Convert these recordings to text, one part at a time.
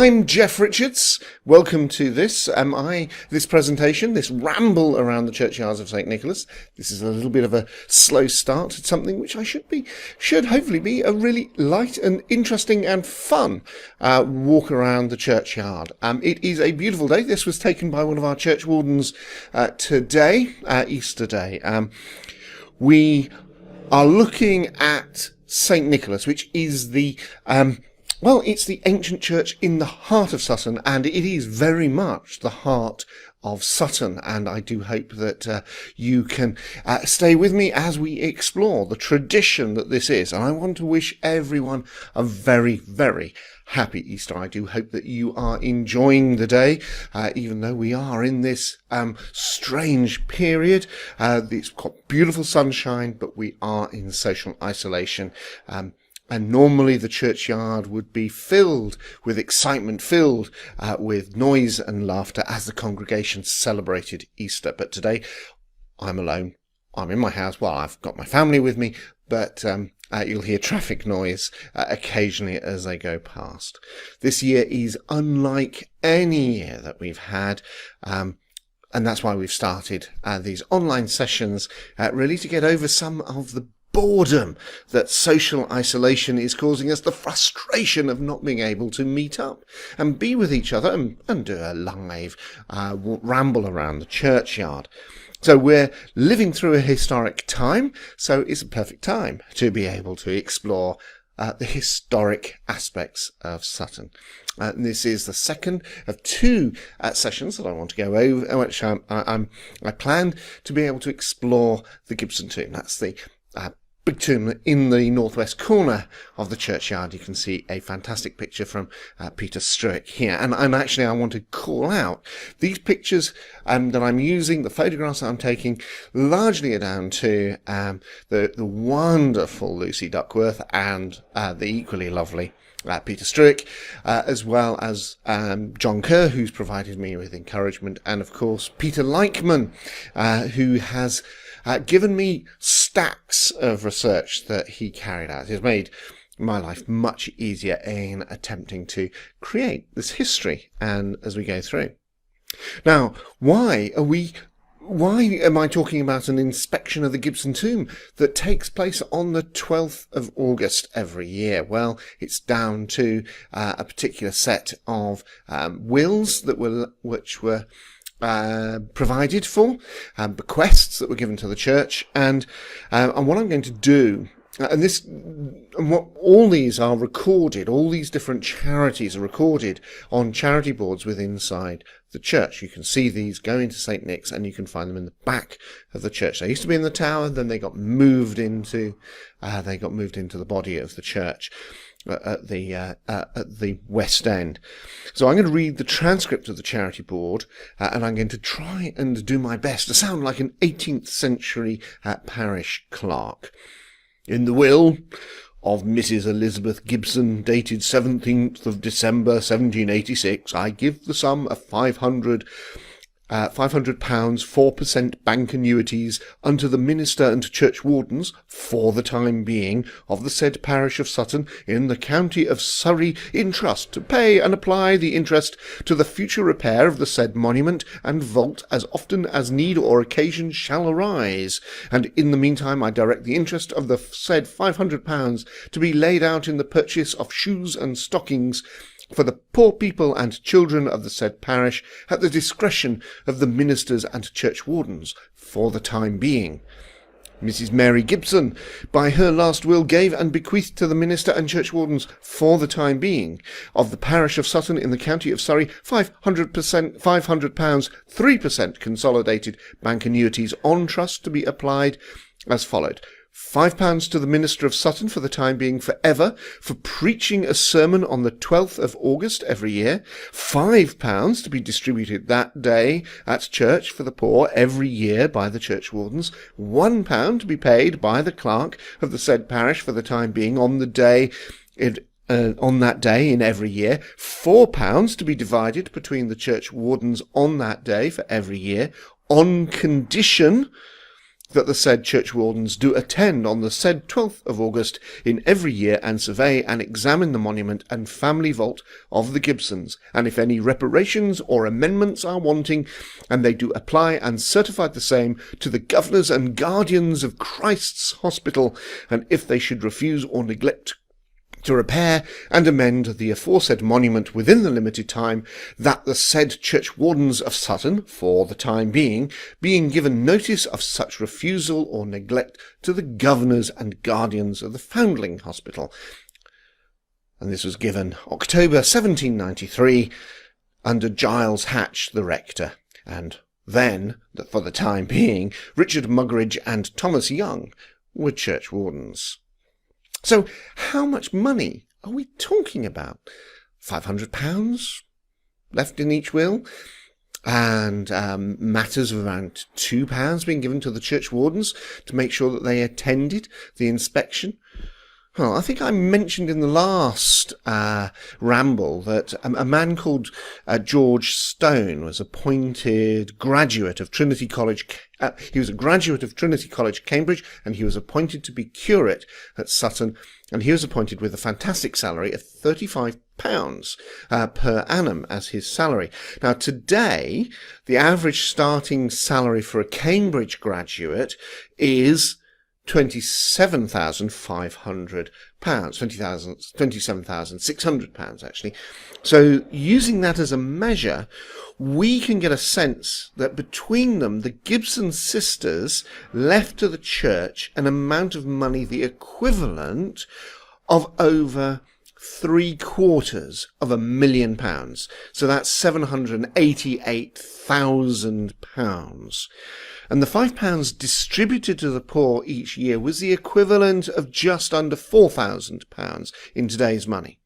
I'm Jeff Richards. Welcome to this presentation, this ramble around the churchyards of St. Nicholas. This is a little bit of a slow start to something which should hopefully be a really light and interesting and fun walk around the churchyard. It is a beautiful day. This was taken by one of our church wardens today, Easter Day. We are looking at St. Nicholas, which is it's the ancient church in the heart of Sutton, and it is very much the heart of Sutton. And I do hope that you can stay with me as we explore the tradition that this is. And I want to wish everyone a very, very happy Easter. I do hope that you are enjoying the day, even though we are in this strange period. It's got beautiful sunshine, but we are in social isolation. And normally the churchyard would be filled with excitement, filled with noise and laughter as the congregation celebrated Easter. But today I'm alone. I'm in my house. Well, I've got my family with me, but you'll hear traffic noise occasionally as they go past. This year is unlike any year that we've had. And that's why we've started these online sessions, really to get over some of the boredom that social isolation is causing us, the frustration of not being able to meet up and be with each other and do a live ramble around the churchyard. So we're living through a historic time, so it's a perfect time to be able to explore the historic aspects of Sutton. This is the second of two sessions that I want to go over, which I plan to be able to explore the Gibson Tomb. That's the big tomb in the northwest corner of the churchyard. You can see a fantastic picture from Peter Struick here. And I want to call out these pictures that I'm using, the photographs that I'm taking, largely are down to the wonderful Lucy Duckworth and the equally lovely Peter Struick, as well as John Kerr, who's provided me with encouragement, and of course Peter Leichman, who has given me stacks of research that he carried out. It's made my life much easier in attempting to create this history and as we go through. Now, why am I talking about an inspection of the Gibson Tomb that takes place on the 12th of August every year? Well, it's down to a particular set of wills which were provided for, bequests that were given to the church, and what I'm going to do, what all these are recorded, all these different charities are recorded on charity boards within inside the church. You can see these go into St. Nick's, and you can find them in the back of the church. They used to be in the tower, then they got moved into the body of the church at the West End. So I'm going to read the transcript of the charity board, and I'm going to try and do my best to sound like an 18th century parish clerk. In the will of Mrs. Elizabeth Gibson, dated 17th of December 1786, I give the sum of £500, 4% bank annuities unto the minister and church wardens for the time being of the said parish of Sutton in the county of Surrey in trust to pay and apply the interest to the future repair of the said monument and vault as often as need or occasion shall arise. And in the meantime I direct the interest of the said £500 to be laid out in the purchase of shoes and stockings for the poor people and children of the said parish at the discretion of the ministers and church wardens for the time being. Mrs. Mary Gibson, by her last will, gave and bequeathed to the minister and church wardens for the time being of the parish of Sutton in the county of Surrey £500, 3% consolidated bank annuities on trust to be applied as followed. £5 to the minister of Sutton for the time being forever for preaching a sermon on the 12th of August every year. £5 to be distributed that day at church for the poor every year by the church wardens. £1 to be paid by the clerk of the said parish for the time being on that day in every year. £4 to be divided between the church wardens on that day for every year, on condition that the said churchwardens do attend on the said 12th of August in every year and survey and examine the monument and family vault of the Gibsons, and if any reparations or amendments are wanting, and they do apply and certify the same to the governors and guardians of Christ's Hospital, and if they should refuse or neglect to repair and amend the aforesaid monument within the limited time, that the said churchwardens of Sutton, for the time being given notice of such refusal or neglect to the governors and guardians of the Foundling Hospital. And this was given October 1793 under Giles Hatch, the rector, and then, for the time being, Richard Muggeridge and Thomas Young were churchwardens. So how much money are we talking about? £500 left in each will, and matters of around £2 being given to the churchwardens to make sure that they attended the inspection. Well, I think I mentioned in the last ramble that a man called George Stone was appointed graduate of Trinity College. He was a graduate of Trinity College, Cambridge, and he was appointed to be curate at Sutton, and he was appointed with a fantastic salary of £35 per annum as his salary. Now, today, the average starting salary for a Cambridge graduate is £27,500, £27,600 actually. So using that as a measure, we can get a sense that between them, the Gibson sisters left to the church an amount of money the equivalent of over £750,000. So that's £788,000. And the £5 distributed to the poor each year was the equivalent of just under £4,000 in today's money.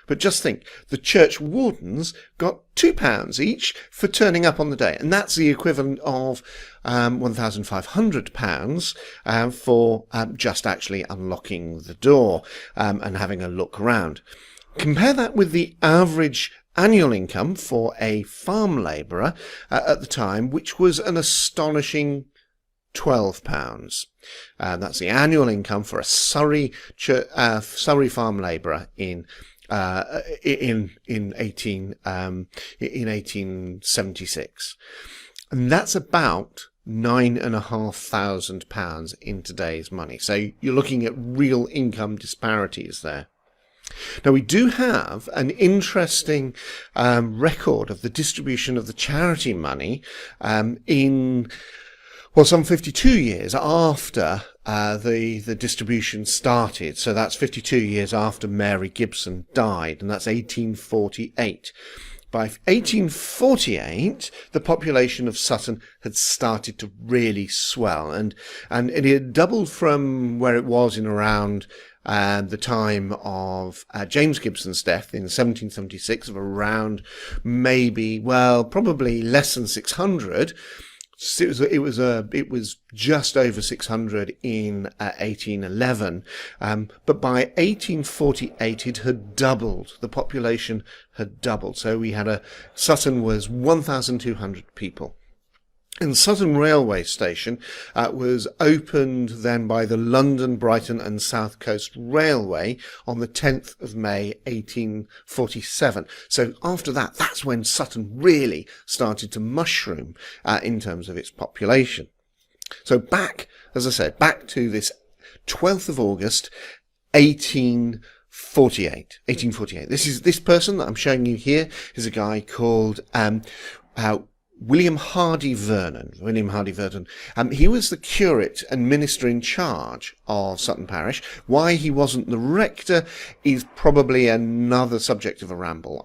But just think, the churchwardens got £2 each for turning up on the day, and that's the equivalent of £1,500 for just actually unlocking the door and having a look around. Compare that with the average annual income for a farm labourer at the time, which was an astonishing £12. That's the annual income for a Surrey farm labourer in 1876, and that's about £9,500 in today's money. So you're looking at real income disparities there. Now, we do have an interesting record of the distribution of the charity money in, well, some 52 years after the distribution started. So that's 52 years after Mary Gibson died, and that's 1848. By 1848, the population of Sutton had started to really swell, and it had doubled from where it was in around the time of James Gibson's death in 1776 of around probably less than 600. It was just over 600 in 1811, but by 1848 it had doubled. The population had doubled. So Sutton was 1,200 people. And Sutton Railway Station was opened then by the London, Brighton and South Coast Railway on the 10th of May 1847. So after that, that's when Sutton really started to mushroom in terms of its population. So back to this 12th of August 1848. This person that I'm showing you here is a guy called William Hardy Vernon. He was the curate and minister in charge of Sutton Parish. Why he wasn't the rector is probably another subject of a ramble.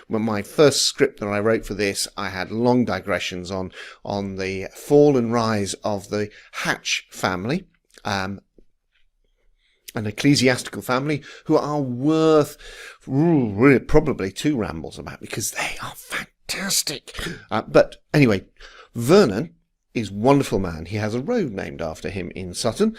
When my first script that I wrote for this, I had long digressions on the fall and rise of the Hatch family, an ecclesiastical family who are worth really probably 2 rambles about, because they are fantastic. But anyway, Vernon is a wonderful man. He has a road named after him in Sutton.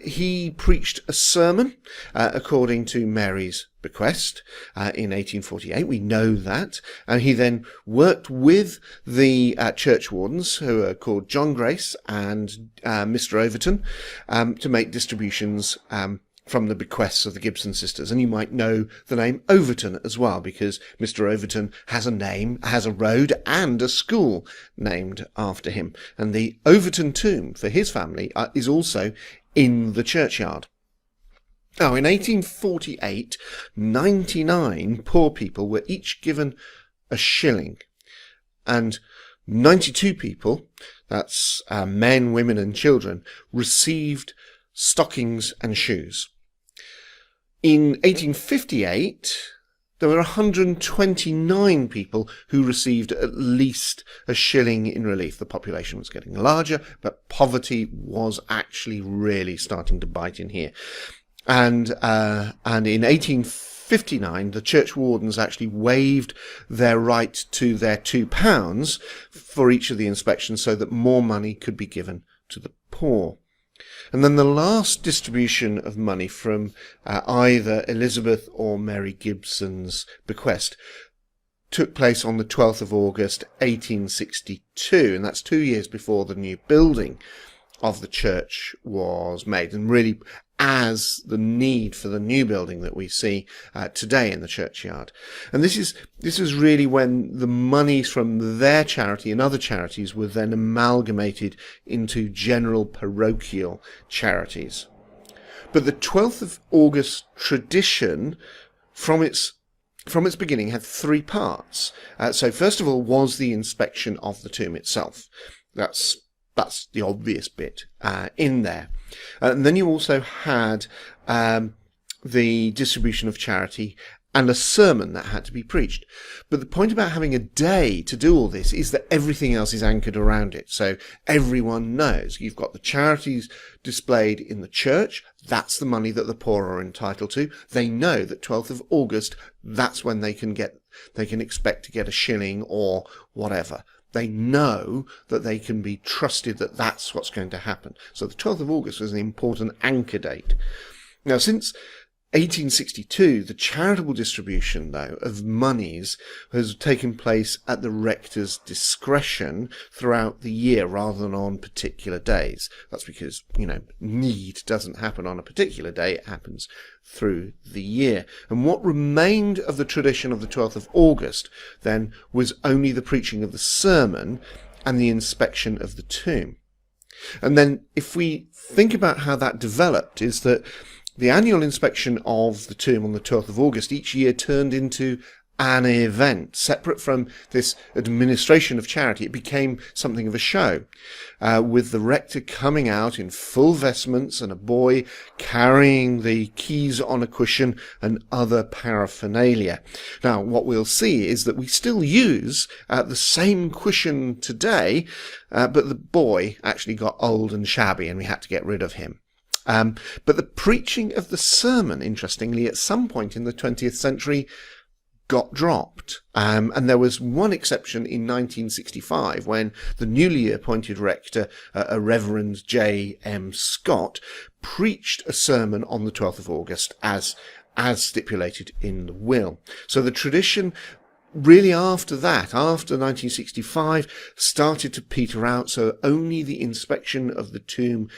He preached a sermon according to Mary's bequest in 1848. We know that. And he then worked with the church wardens, who are called John Grace and Mr. Overton, to make distributions from the bequests of the Gibson sisters. And you might know the name Overton as well, because Mr. Overton has a name, has a road and a school named after him. And the Overton tomb for his family is also in the churchyard. Now, in 1848, 99 poor people were each given a shilling, and 92 people, that's men, women and children, received stockings and shoes. In 1858, there were 129 people who received at least a shilling in relief. The population was getting larger, but poverty was actually really starting to bite in here. And in 1859, the church wardens actually waived their right to their £2 for each of the inspections so that more money could be given to the poor. And then the last distribution of money from either Elizabeth or Mary Gibson's bequest took place on the 12th of August 1862, and that's 2 years before the new building of the church was made, and really as the need for the new building that we see today in the churchyard. And this is really when the monies from their charity and other charities were then amalgamated into general parochial charities. But the 12th of August tradition, from its beginning, had three parts. So first of all was the inspection of the tomb itself. That's the obvious bit in there. And then you also had the distribution of charity and a sermon that had to be preached. But the point about having a day to do all this is that everything else is anchored around it. So everyone knows you've got the charities displayed in the church. That's the money that the poor are entitled to. They know that 12th of August, that's when they can expect to get a shilling or whatever. They know that they can be trusted that that's what's going to happen. So the 12th of August was an important anchor date. Now, since 1862, the charitable distribution, though, of monies has taken place at the rector's discretion throughout the year rather than on particular days. That's because, need doesn't happen on a particular day. It happens through the year. And what remained of the tradition of the 12th of August, then, was only the preaching of the sermon and the inspection of the tomb. And then, if we think about how that developed, is that the annual inspection of the tomb on the 12th of August each year turned into an event. Separate from this administration of charity, it became something of a show, with the rector coming out in full vestments and a boy carrying the keys on a cushion and other paraphernalia. Now, what we'll see is that we still use the same cushion today, but the boy actually got old and shabby and we had to get rid of him. But the preaching of the sermon, interestingly, at some point in the 20th century got dropped. And there was one exception in 1965 when the newly appointed rector, a Reverend J.M. Scott, preached a sermon on the 12th of August as stipulated in the will. So the tradition really after that, after 1965, started to peter out, so only the inspection of the tomb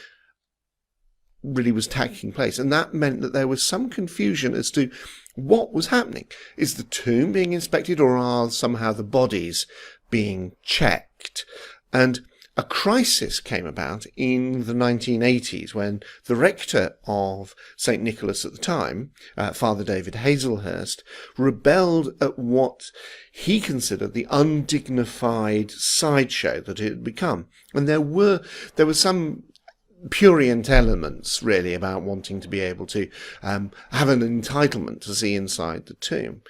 really was taking place. And that meant that there was some confusion as to what was happening. Is the tomb being inspected, or are somehow the bodies being checked? And a crisis came about in the 1980s when the rector of St. Nicholas at the time, Father David Hazelhurst, rebelled at what he considered the undignified sideshow that it had become. And there were some prurient elements, really, about wanting to be able to have an entitlement to see inside the tomb.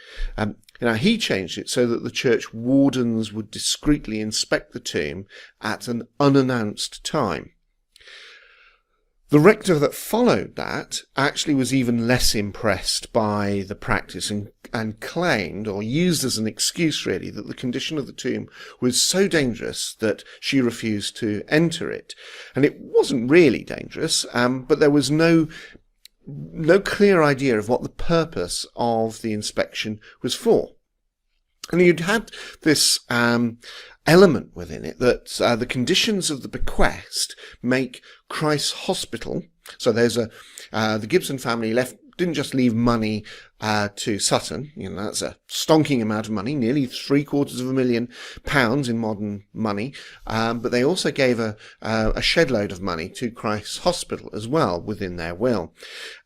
Now, he changed it so that the church wardens would discreetly inspect the tomb at an unannounced time. The rector that followed that actually was even less impressed by the practice and claimed, or used as an excuse really, that the condition of the tomb was so dangerous that she refused to enter it. And it wasn't really dangerous, but there was no no clear idea of what the purpose of the inspection was for. And you'd had this element within it that the conditions of the bequest make Christ's Hospital. So there's the Gibson family didn't just leave money to Sutton. That's a stonking amount of money, nearly £750,000 in modern money. But they also gave a shed load of money to Christ's Hospital as well within their will.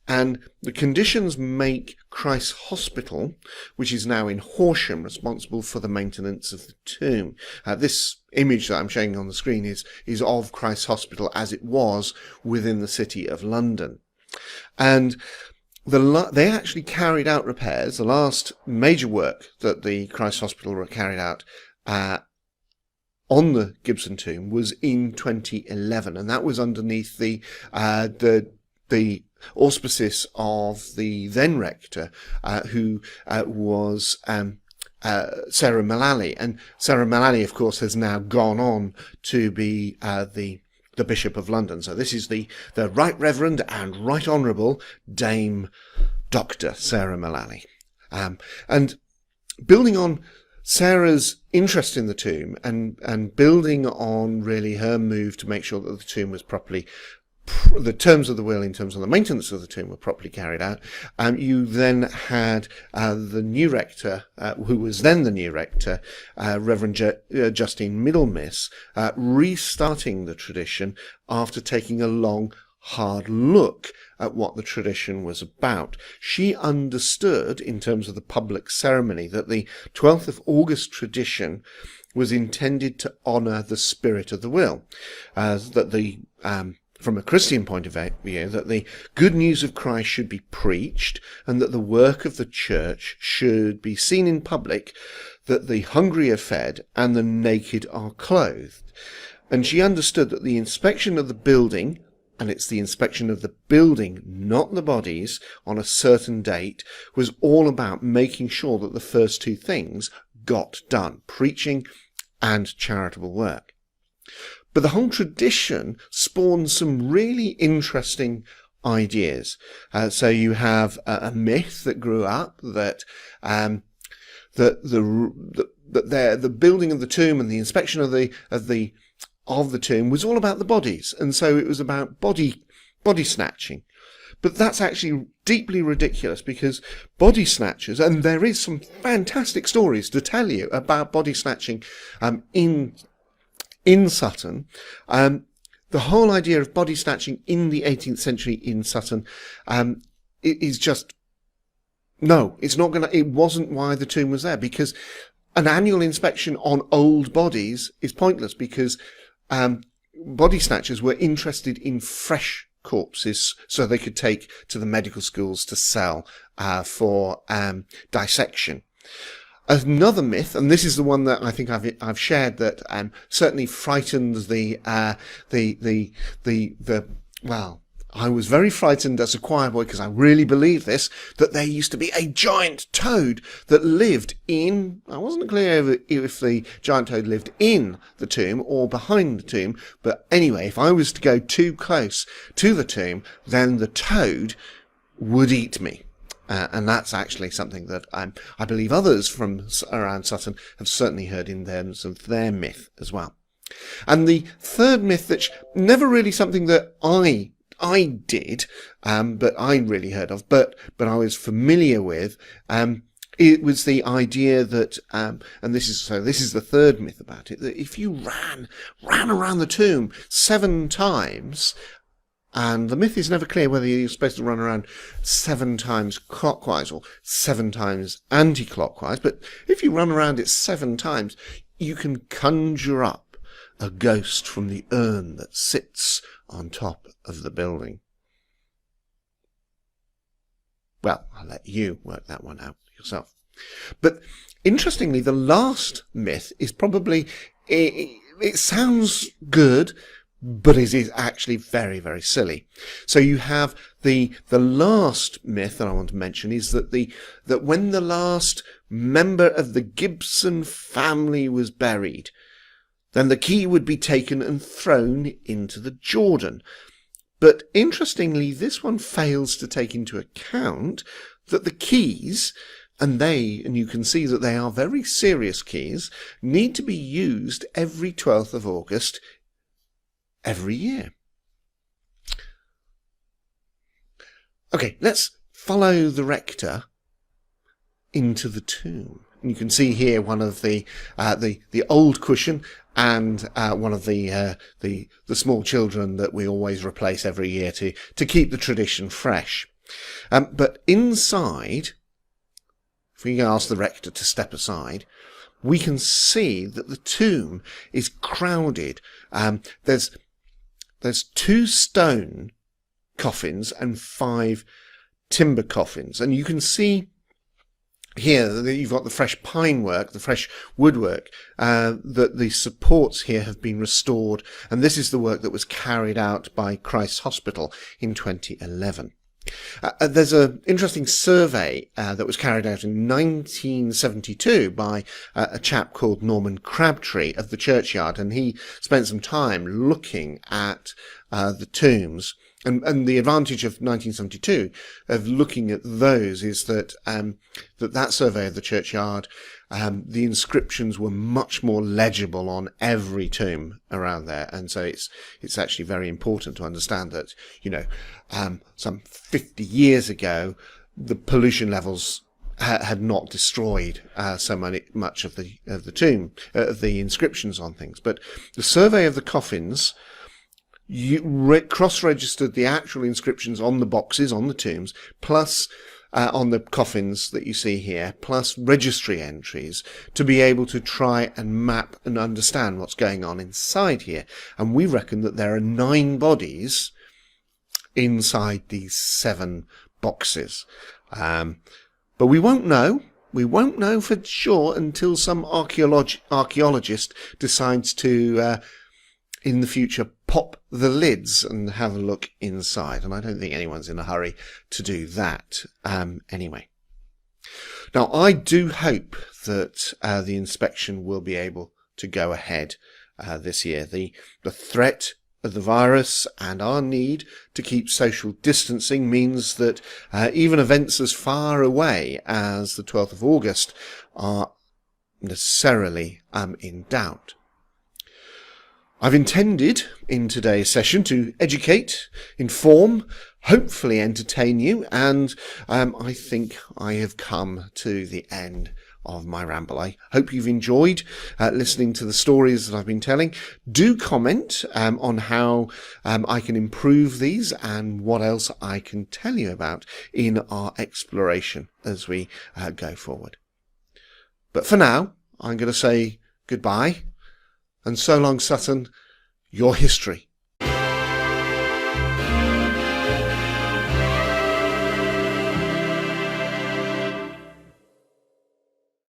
And the conditions make Christ's Hospital, which is now in Horsham, responsible for the maintenance of the tomb. This image that I'm showing on the screen is of Christ's Hospital as it was within the City of London. And they actually carried out repairs. The last major work that the Christ Hospital carried out on the Gibson Tomb was in 2011, and that was underneath the auspices of the then rector, who was Sarah Mullally. And Sarah Mullally, of course, has now gone on to be the Bishop of London. So this is the Right Reverend and Right Honourable Dame Dr. Sarah Mullally. And building on Sarah's interest in the tomb and building on really her move to make sure that the tomb was properly, the terms of the will in terms of the maintenance of the tomb were properly carried out. You then had the new rector, who was then the new rector, Rev Justine Middlemiss, restarting the tradition after taking a long, hard look at what the tradition was about. She understood, in terms of the public ceremony, that the 12th of August tradition was intended to honour the spirit of the will, that the from a Christian point of view, that the good news of Christ should be preached and that the work of the church should be seen in public, that the hungry are fed and the naked are clothed. And she understood that the inspection of the building, and it's the inspection of the building, not the bodies, on a certain date, was all about making sure that the first two things got done, preaching and charitable work. But the whole tradition spawned some really interesting ideas. So you have a myth that grew up that the building of the tomb and the inspection of the tomb was all about the bodies, and so it was about body snatching. But that's actually deeply ridiculous, because body snatchers, and there is some fantastic stories to tell you about body snatching in Sutton. The whole idea of body snatching in the 18th century in Sutton is just, no, it's not going to, it wasn't why the tomb was there, because an annual inspection on old bodies is pointless, because body snatchers were interested in fresh corpses so they could take to the medical schools to sell for dissection. Another myth, and this is the one that I think I've shared, that certainly frightens well, I was very frightened as a choir boy, because I really believed this, that there used to be a giant toad that lived in, I wasn't clear if the giant toad lived in the tomb or behind the tomb, but anyway, if I was to go too close to the tomb, then the toad would eat me. And that's actually something that I believe others from around Sutton have certainly heard in terms of their myth as well. And the third myth, that's never really something that I did, but I really heard of, but I was familiar with, it was the idea that, and this is the third myth about it, that if you ran around the tomb 7 times, and the myth is never clear whether you're supposed to run around 7 times clockwise or 7 times anti-clockwise, but if you run around it 7 times, you can conjure up a ghost from the urn that sits on top of the building. Well, I'll let you work that one out yourself. But interestingly, the last myth is probably, it sounds good, but it is actually very, very silly. So you have the last myth that I want to mention is that when the last member of the Gibson family was buried, then the key would be taken and thrown into the Jordan. But interestingly, this one fails to take into account that the keys, and you can see that they are very serious keys, need to be used every 12th of August every year. Okay, let's follow the rector into the tomb. And you can see here one of the old cushion and one of the small children that we always replace every year to keep the tradition fresh. But inside, if we can ask the rector to step aside, we can see that the tomb is crowded. There's 2 stone coffins and 5 timber coffins, and you can see here that you've got the fresh pine work, the fresh woodwork, that the supports here have been restored, and this is the work that was carried out by Christ's Hospital in 2011. There's an interesting survey that was carried out in 1972 by a chap called Norman Crabtree of the Churchyard, and he spent some time looking at the tombs. And the advantage of 1972 of looking at those is that that survey of the Churchyard, the inscriptions were much more legible on every tomb around there, and so it's actually very important to understand that, you know, some 50 years ago the pollution levels had not destroyed so much of the tomb, of the inscriptions on things, but the survey of the coffins, you cross-registered the actual inscriptions on the boxes, on the tombs, plus on the coffins that you see here, plus registry entries, to be able to try and map and understand what's going on inside here. And we reckon that there are 9 bodies inside these 7 boxes. But we won't know. We won't know for sure until some archaeologist decides to, in the future, pop the lids and have a look inside. And I don't think anyone's in a hurry to do that anyway. Now, I do hope that the inspection will be able to go ahead this year. The threat of the virus and our need to keep social distancing means that even events as far away as the 12th of August are necessarily in doubt. I've intended in today's session to educate, inform, hopefully entertain you, and I think I have come to the end of my ramble. I hope you've enjoyed listening to the stories that I've been telling. Do comment on how I can improve these and what else I can tell you about in our exploration as we go forward. But for now, I'm going to say goodbye. And so long, Sutton, your history